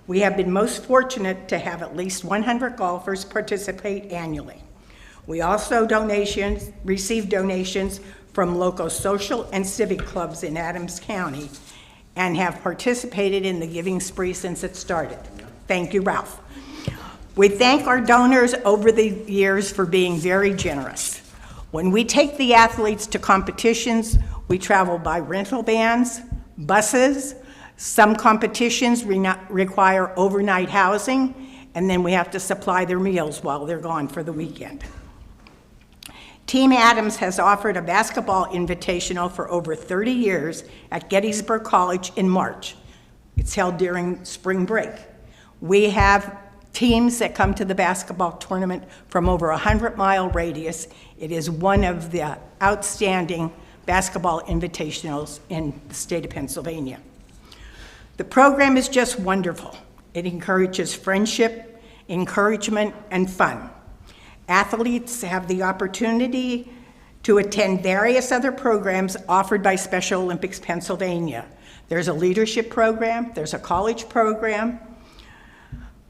We have been most fortunate to have at least 100 golfers participate annually. We also receive donations from local social and civic clubs in Adams County and have participated in the giving spree since it started. Thank you, Ralph. We thank our donors over the years for being very generous. When we take the athletes to competitions, we travel by rental vans, buses. Some competitions require overnight housing, and then we have to supply their meals while they're gone for the weekend. Team Adams has offered a basketball invitational for over 30 years at Gettysburg College in March. It's held during spring break. We have teams that come to the basketball tournament from over a 100-mile radius. It is one of the outstanding basketball invitationals in the state of Pennsylvania. The program is just wonderful. It encourages friendship, encouragement, and fun. Athletes have the opportunity to attend various other programs offered by Special Olympics Pennsylvania. There's a leadership program, there's a college program.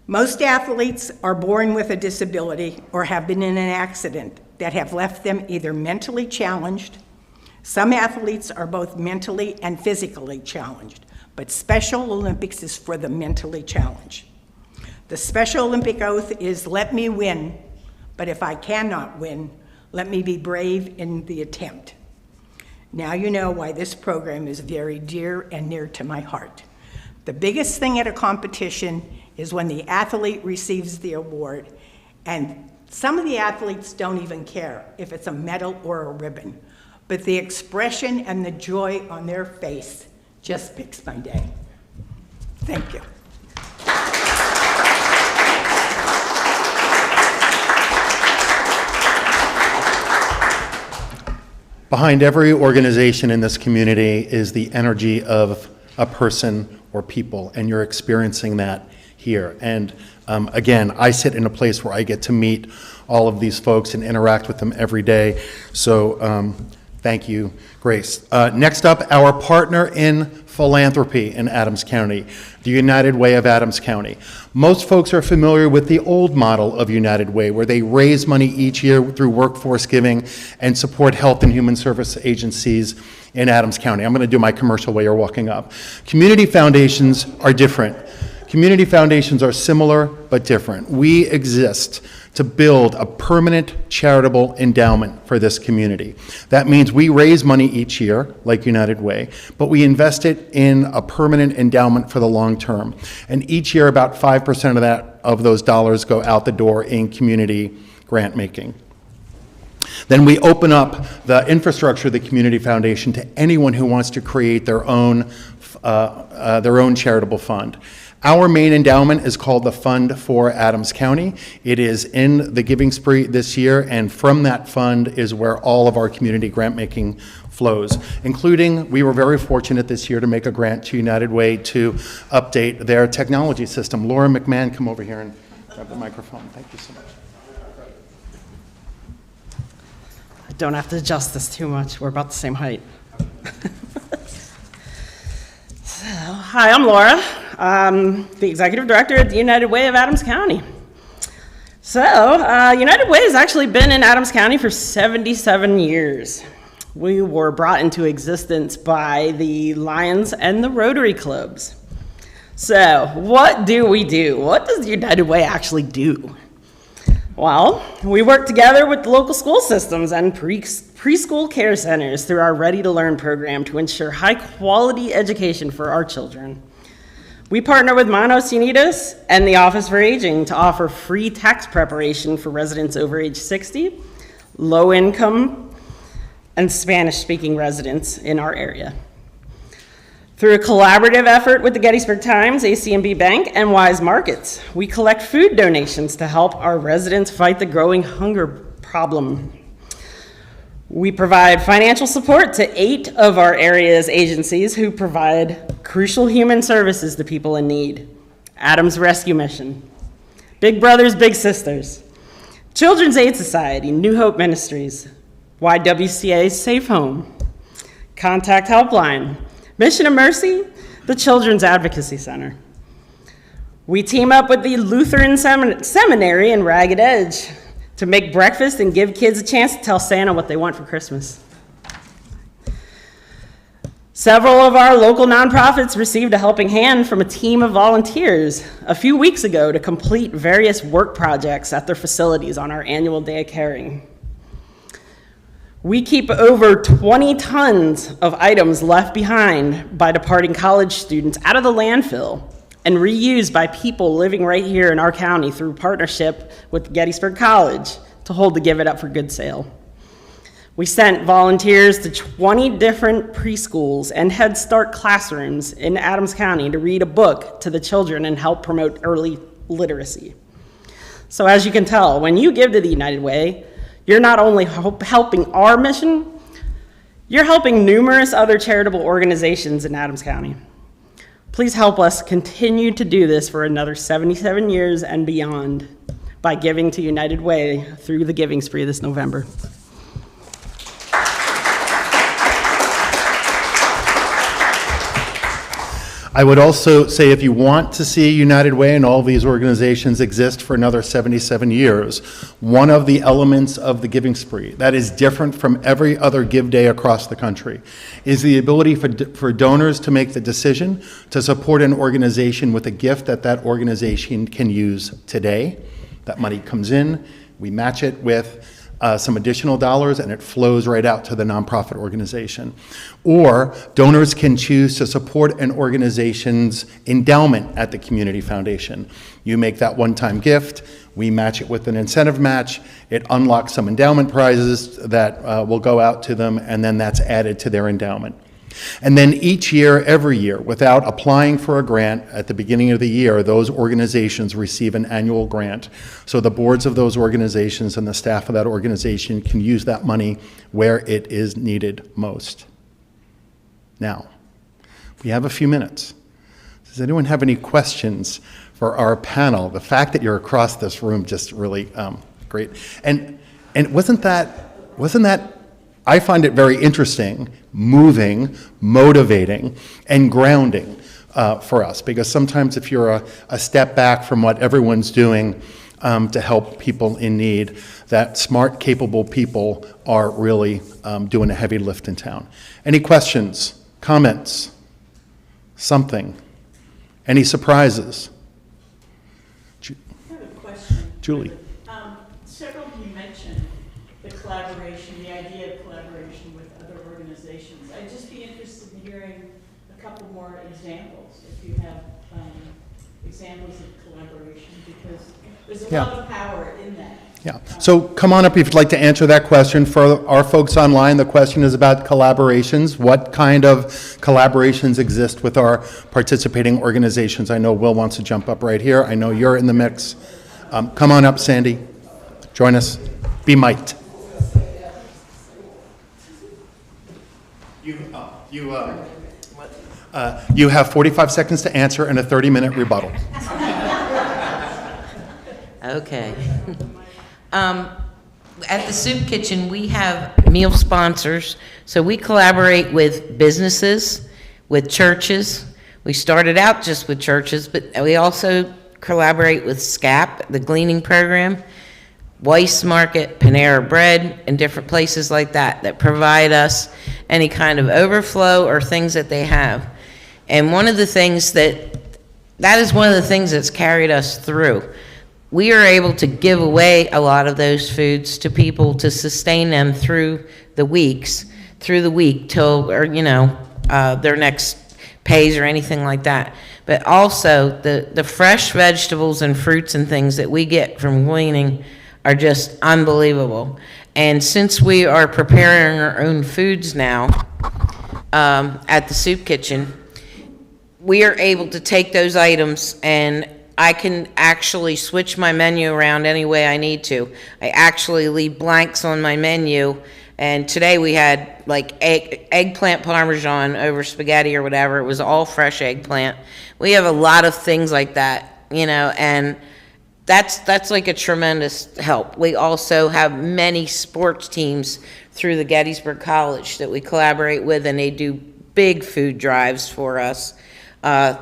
Most athletes are born with a disability or have been in an accident that have left them either mentally challenged. Some athletes are both mentally and physically challenged, but Special Olympics is for the mentally challenged. The Special Olympic oath is, let me win, but if I cannot win, let me be brave in the attempt. Now you know why this program is very dear and near to my heart. The biggest thing at a competition is when the athlete receives the award, and some of the athletes don't even care if it's a medal or a ribbon, but the expression and the joy on their face just makes my day. Thank you. Behind every organization in this community is the energy of a person or people, and you're experiencing that here. And again, I sit in a place where I get to meet all of these folks and interact with them every day. So thank you, Grace. Next up, our partner in philanthropy in Adams County, the United Way of Adams County. Most folks are familiar with the old model of United Way, where they raise money each year through workforce giving and support health and human service agencies in Adams County. I'm going to do my commercial while you're walking up. Community foundations are different. Community foundations are similar but different. We exist to build a permanent charitable endowment for this community. That means we raise money each year, like United Way, but we invest it in a permanent endowment for the long term. And each year, about 5% of those dollars go out the door in community grant making. Then we open up the infrastructure of the Community Foundation to anyone who wants to create their own charitable fund. Our main endowment is called the Fund for Adams County. It is in the Giving Spree this year, and from that fund is where all of our community grant making flows, including, we were very fortunate this year to make a grant to United Way to update their technology system. Laura McMahon, come over here and grab the microphone. Thank you so much. I don't have to adjust this too much. We're about the same height. Hi, I'm Laura. I'm the Executive Director at the United Way of Adams County. So, United Way has actually been in Adams County for 77 years. We were brought into existence by the Lions and the Rotary Clubs. So, what do we do? What does the United Way actually do? Well, we work together with the local school systems and preschool care centers through our Ready to Learn program to ensure high-quality education for our children. We partner with Manos Unidos and the Office for Aging to offer free tax preparation for residents over age 60, low-income, and Spanish-speaking residents in our area. Through a collaborative effort with the Gettysburg Times, ACMB Bank, and Wise Markets, we collect food donations to help our residents fight the growing hunger problem. We provide financial support to 8 of our area's agencies who provide crucial human services to people in need. Adams Rescue Mission, Big Brothers Big Sisters, Children's Aid Society, New Hope Ministries, YWCA Safe Home, Contact Helpline, Mission of Mercy, the Children's Advocacy Center. We team up with the Lutheran Seminary in Ragged Edge to make breakfast and give kids a chance to tell Santa what they want for Christmas. Several of our local nonprofits received a helping hand from a team of volunteers a few weeks ago to complete various work projects at their facilities on our annual Day of Caring. We keep over 20 tons of items left behind by departing college students out of the landfill and reused by people living right here in our county through partnership with Gettysburg College to hold the Give It Up for Good sale. We sent volunteers to 20 different preschools and Head Start classrooms in Adams County to read a book to the children and help promote early literacy. So as you can tell, when you give to the United Way, you're not only helping our mission, you're helping numerous other charitable organizations in Adams County. Please help us continue to do this for another 77 years and beyond by giving to United Way through the Giving Spree this November. I would also say if you want to see United Way and all these organizations exist for another 77 years, one of the elements of the giving spree that is different from every other give day across the country is the ability for donors to make the decision to support an organization with a gift that that organization can use today. That money comes in, we match it with some additional dollars, and it flows right out to the nonprofit organization. Or donors can choose to support an organization's endowment at the community foundation. You make that one-time gift, we match it with an incentive match, it unlocks some endowment prizes that will go out to them, and then that's added to their endowment. And then each year, every year, without applying for a grant at the beginning of the year, those organizations receive an annual grant. So the boards of those organizations and the staff of that organization can use that money where it is needed most. Now, we have a few minutes. Does anyone have any questions for our panel? The fact that you're across this room just really great. And wasn't that I find it very interesting, moving, motivating, and grounding for us, because sometimes if you're a step back from what everyone's doing to help people in need, that smart, capable people are really doing a heavy lift in town. Any questions, comments, something? Any surprises? I have a question. Julie. Several of you mentioned the collaboration, the idea of collaboration with other organizations. I'd just be interested in hearing a couple more examples, if you have examples of collaboration, because there's a lot of power in that. Yeah, so come on up if you'd like to answer that question. For our folks online, the question is about collaborations. What kind of collaborations exist with our participating organizations? I know Will wants to jump up right here. I know you're in the mix. Come on up, Sandy. Join us. Be mic'd. You have 45 seconds to answer and a 30-minute rebuttal. Okay. At the Soup Kitchen, we have meal sponsors, so we collaborate with businesses, with churches. We started out just with churches, but we also collaborate with SCAP, the gleaning program, Weiss Market, Panera Bread, and different places like that provide us any kind of overflow or things that they have. And one of the things that is one of the things that's carried us through. We are able to give away a lot of those foods to people to sustain them through the week till, or, their next pays or anything like that. But also the fresh vegetables and fruits and things that we get from gleaning are just unbelievable. And since we are preparing our own foods now at the Soup Kitchen, we are able to take those items, and I can actually switch my menu around any way I need to. I actually leave blanks on my menu, and today we had like eggplant parmesan over spaghetti or whatever. It was all fresh eggplant. We have a lot of things like that, and that's like a tremendous help. We also have many sports teams through the Gettysburg College that we collaborate with, and they do big food drives for us.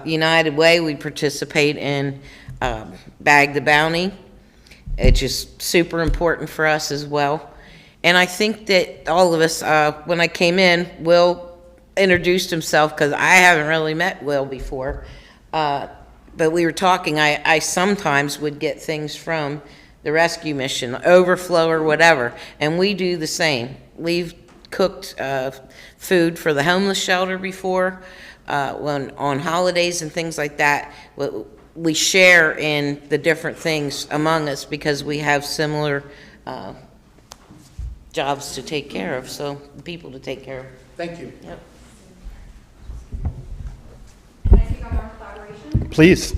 United Way, we participate in Bag the Bounty. It's just super important for us as well. And I think that all of us, when I came in, Will introduced himself, because I haven't really met Will before. But we were talking, I sometimes would get things from the rescue mission, overflow or whatever, and we do the same. We've cooked food for the homeless shelter before. When on holidays and things like that, we share in the different things among us because we have similar jobs to take care of, so people to take care of. Thank you. Yep. Can I speak on our collaboration? Please.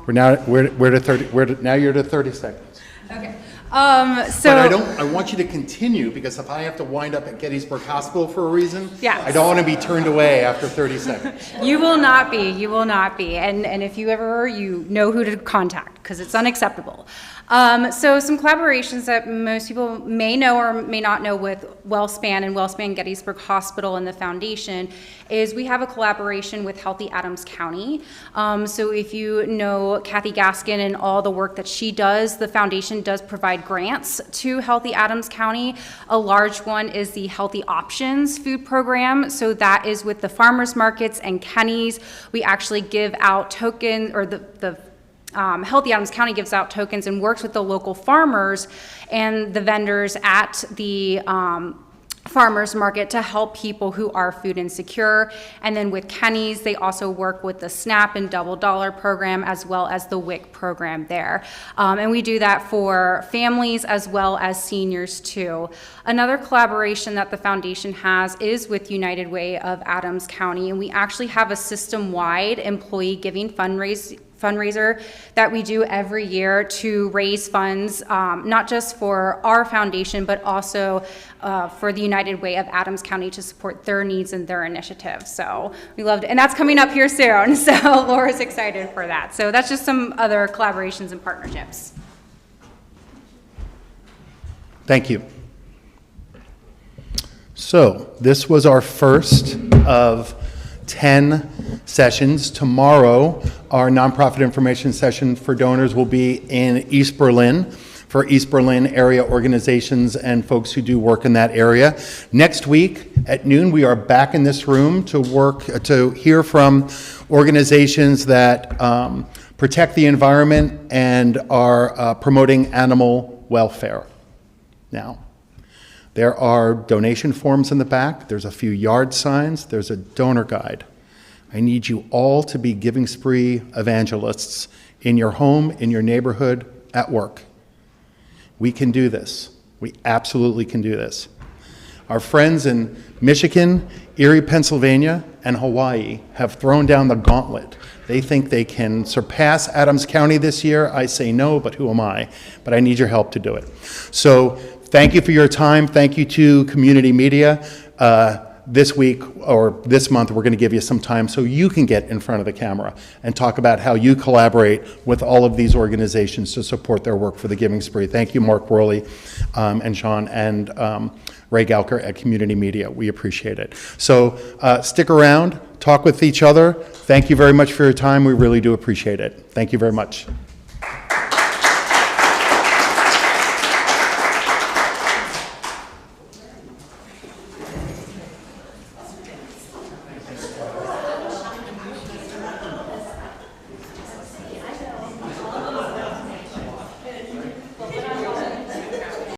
Now you're to 30 seconds. Okay. But I want you to continue, because if I have to wind up at Gettysburg Hospital for a reason, Yes. I don't want to be turned away after 30 seconds. You will not be, you will not be. And if you ever, you know who to contact, because it's unacceptable. So some collaborations that most people may know or may not know with WellSpan and WellSpan Gettysburg Hospital and the foundation is we have a collaboration with Healthy Adams County. So if you know Kathy Gaskin and all the work that she does, the foundation does provide grants to Healthy Adams County. A large one is the Healthy Options food program. So that is with the farmers markets and Kenny's. We actually give out tokens, or Healthy Adams County gives out tokens and works with the local farmers and the vendors at the farmers market to help people who are food insecure. And then with Kenny's, they also work with the SNAP and Double Dollar program, as well as the WIC program there. And we do that for families as well as seniors too. Another collaboration that the foundation has is with United Way of Adams County, and we actually have a system-wide employee giving fundraiser that we do every year to raise funds, not just for our foundation, but also for the United Way of Adams County to support their needs and their initiatives. So we loved it, and that's coming up here soon. So Laura's excited for that. So that's just some other collaborations and partnerships. Thank you. So this was our first of 10 sessions. Tomorrow, our nonprofit information session for donors will be in East Berlin for East Berlin area organizations and folks who do work in that area. Next week at noon, we are back in this room to hear from organizations that protect the environment and are promoting animal welfare. Now, there are donation forms in the back. There's a few yard signs. There's a donor guide. I need you all to be Giving Spree evangelists in your home, in your neighborhood, at work. We can do this. We absolutely can do this. Our friends in Michigan, Erie, Pennsylvania, and Hawaii have thrown down the gauntlet. They think they can surpass Adams County this year. I say no, but who am I? But I need your help to do it. So thank you for your time. Thank you to community media. This week or this month, we're going to give you some time so you can get in front of the camera and talk about how you collaborate with all of these organizations to support their work for the Giving Spree. Thank you, Mark Worley and Sean and Ray Galker at Community Media. We appreciate it. So stick around, talk with each other. Thank you very much for your time. We really do appreciate it. Thank you very much.